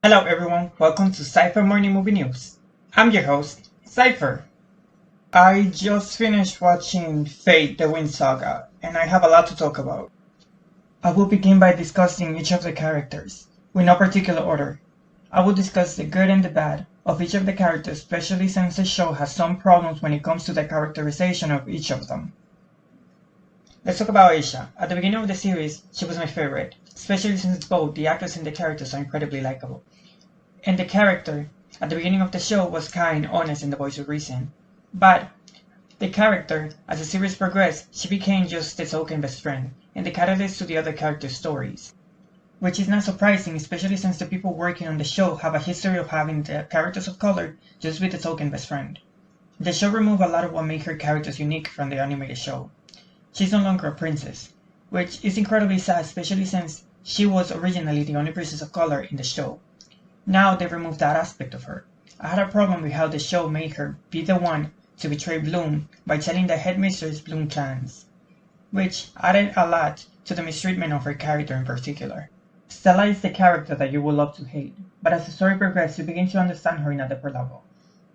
Hello everyone, welcome to Cypher Morning Movie News. I'm your host, Cypher. I just finished watching Fate the Winx Saga, and I have a lot to talk about. I will begin by discussing each of the characters, with no particular order. I will discuss the good and the bad of each of the characters, especially since the show has some problems when it comes to the characterization of each of them. Let's talk about Aisha. At the beginning of the series, she was my favorite, especially since both the actors and the characters are incredibly likable. And the character, at the beginning of the show, was kind, honest, and the voice of reason. But the character, as the series progressed, she became just the token best friend, and the catalyst to the other characters' stories. Which is not surprising, especially since the people working on the show have a history of having the characters of color just with the token best friend. The show removed a lot of what made her characters unique from the animated show. She's no longer a princess, which is incredibly sad, especially since she was originally the only princess of color in the show. Now they removed that aspect of her. I had a problem with how the show made her be the one to betray Bloom by telling the headmistress Bloom plans, which added a lot to the mistreatment of her character in particular. Stella is the character that you will love to hate, but as the story progresses you begin to understand her in a deeper level.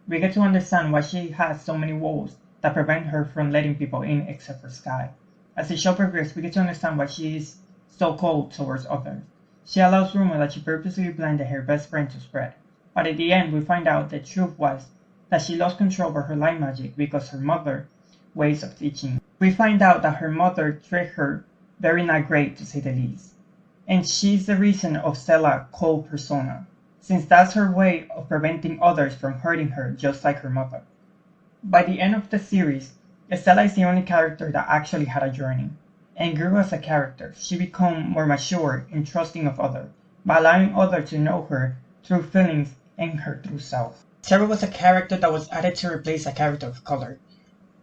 We get to understand why she has so many walls that prevent her from letting people in except for Sky. As the show progresses we get to understand why she is so cold towards others. She allows rumor that she purposely blinded her best friend to spread, but at the end we find out the truth was that she lost control over her light magic because her mother's ways of teaching. We find out that her mother treated her very not great to say the least. And she's the reason of Stella's cold persona, since that's her way of preventing others from hurting her just like her mother. By the end of the series, Stella is the only character that actually had a journey and grew as a character. She became more mature and trusting of others, by allowing others to know her true feelings and her true self. Sarah was a character that was added to replace a character of color,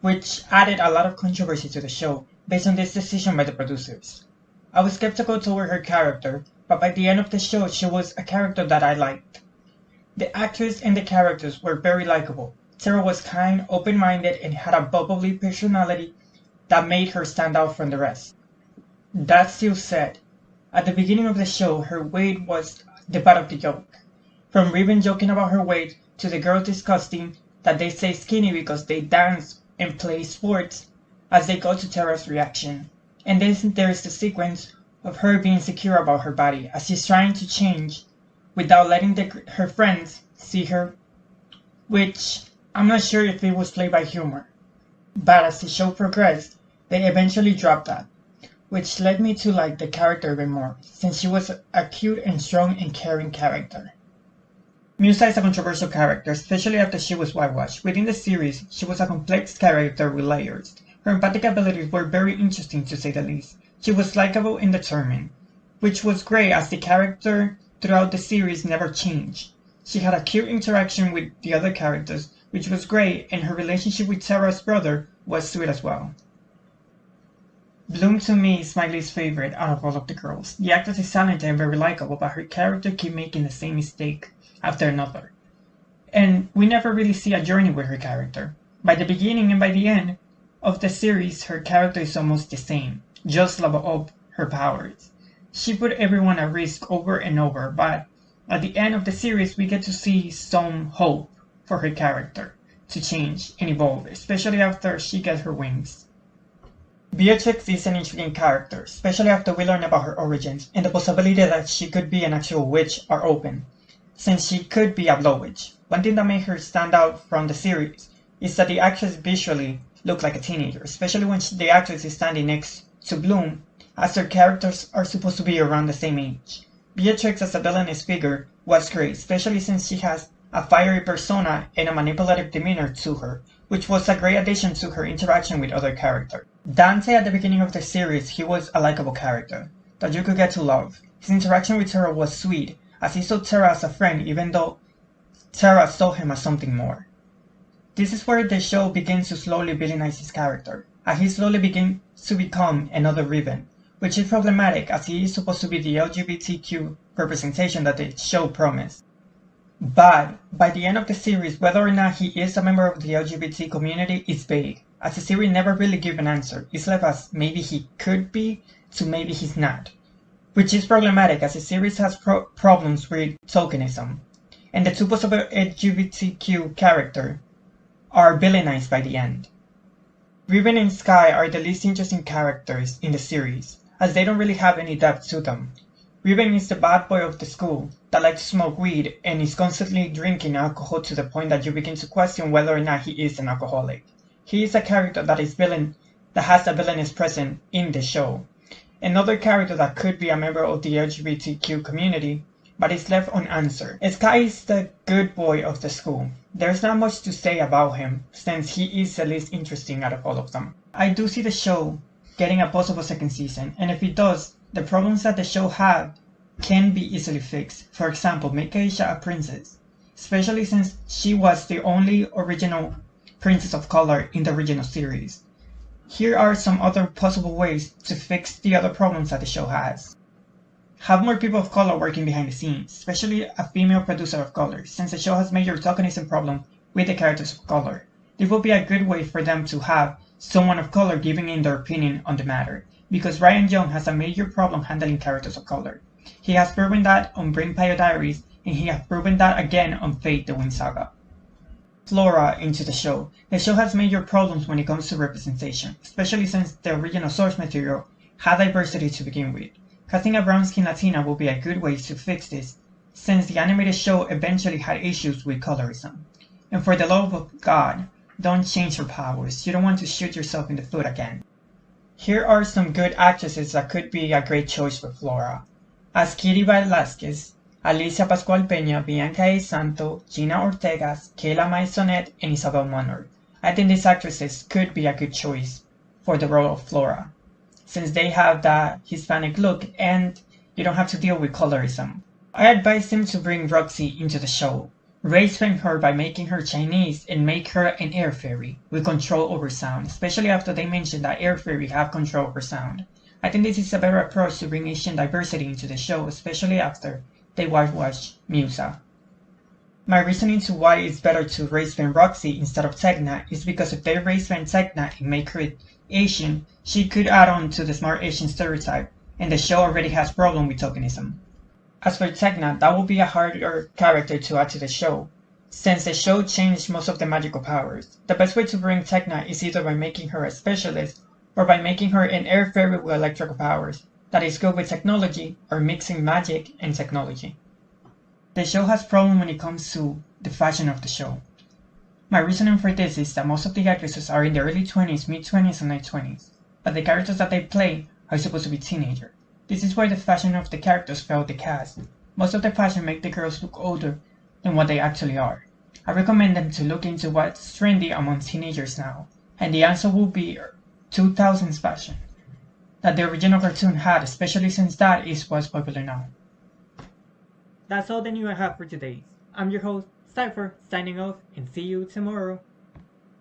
which added a lot of controversy to the show based on this decision by the producers. I was skeptical toward her character, but by the end of the show she was a character that I liked. The actress and the characters were very likable. Sarah was kind, open-minded, and had a bubbly personality that made her stand out from the rest. That still said, at the beginning of the show her weight was the butt of the joke. From Raven joking about her weight to the girls discussing that they stay skinny because they dance and play sports as they go to Tara's reaction. And then there is the sequence of her being insecure about her body as she's trying to change without letting her friends see her, which I'm not sure if it was played by humor. But as the show progressed, they eventually dropped that, which led me to like the character even more, since she was a cute and strong and caring character. Musa is a controversial character, especially after she was whitewashed. Within the series, she was a complex character with layers. Her empathic abilities were very interesting to say the least. She was likable and determined, which was great as the character throughout the series never changed. She had a cute interaction with the other characters, which was great, and her relationship with Tara's brother was sweet as well. Bloom to me is my least favorite out of all of the girls. The actress is talented and very likable, but her character keeps making the same mistake after another. And we never really see a journey with her character. By the beginning and by the end of the series, her character is almost the same, just level up her powers. She put everyone at risk over and over, but at the end of the series we get to see some hope for her character to change and evolve, especially after she gets her wings. Beatrix is an intriguing character, especially after we learn about her origins and the possibility that she could be an actual witch are open, since she could be a blow witch. One thing that made her stand out from the series is that the actress visually looked like a teenager, especially when the actress is standing next to Bloom, as their characters are supposed to be around the same age. Beatrix as a villainous figure was great, especially since she has a fiery persona and a manipulative demeanor to her, which was a great addition to her interaction with other characters. Dante at the beginning of the series, he was a likable character that you could get to love. His interaction with Tara was sweet, as he saw Tara as a friend even though Tara saw him as something more. This is where the show begins to slowly villainize his character, as he slowly begins to become another Riven, which is problematic as he is supposed to be the LGBTQ representation that the show promised. But by the end of the series, whether or not he is a member of the LGBT community is vague, as the series never really gives an answer. It's left as maybe he could be to maybe he's not. which is problematic as the series has problems with tokenism, and the two possible LGBTQ characters are villainized by the end. Riven and Sky are the least interesting characters in the series, as they don't really have any depth to them. Riven is the bad boy of the school that likes to smoke weed and is constantly drinking alcohol to the point that you begin to question whether or not he is an alcoholic. He is a character that has a villainous presence in the show. Another character that could be a member of the LGBTQ community, but is left unanswered. Sky is the good boy of the school. There's not much to say about him, since he is the least interesting out of all of them. I do see the show getting a possible second season, and if it does, the problems that the show had can be easily fixed. For example, make Aisha a princess, especially since she was the only original princess of color in the original series. Here are some other possible ways to fix the other problems that the show has. Have more people of color working behind the scenes, especially a female producer of color, since the show has major tokenism problem with the characters of color. This will be a good way for them to have someone of color giving in their opinion on the matter, because Ryan Young has a major problem handling characters of color. He has proven that on Vampire Diaries, and he has proven that again on Fate the Winx Saga. Flora into the show. The show has major problems when it comes to representation, especially since the original source material had diversity to begin with. Casting a brown-skinned Latina will be a good way to fix this, since the animated show eventually had issues with colorism. And for the love of God, don't change your powers. You don't want to shoot yourself in the foot again. Here are some good actresses that could be a great choice for Flora. As Kitty Velasquez, Alicia Pascual Peña, Bianca A. Santo, Gina Ortegas, Kayla Maisonet, and Isabel Manor. I think these actresses could be a good choice for the role of Flora, since they have that Hispanic look and you don't have to deal with colorism. I advise them to bring Roxy into the show. Race-bend her by making her Chinese and make her an air fairy with control over sound, especially after they mentioned that air fairy have control over sound. I think this is a better approach to bring Asian diversity into the show, especially after they whitewash Musa. My reasoning to why it's better to race-bend Roxy instead of Tekna is because if they race-bend Tekna and make her Asian, she could add on to the smart Asian stereotype, and the show already has problem with tokenism. As for Tekna, that will be a harder character to add to the show, since the show changed most of the magical powers. The best way to bring Tekna is either by making her a specialist, or by making her an air fairy with electrical powers, that is good with technology, or mixing magic and technology. The show has problems when it comes to the fashion of the show. My reasoning for this is that most of the actresses are in their early 20s, mid-20s, and late 20s, but the characters that they play are supposed to be teenagers. This is why the fashion of the characters failed the cast. Most of the fashion make the girls look older than what they actually are. I recommend them to look into what's trendy among teenagers now, and the answer will be 2000s fashion that the original cartoon had, especially since that is what's popular now. That's all the news I have for today. I'm your host, Cypher, signing off, and see you tomorrow.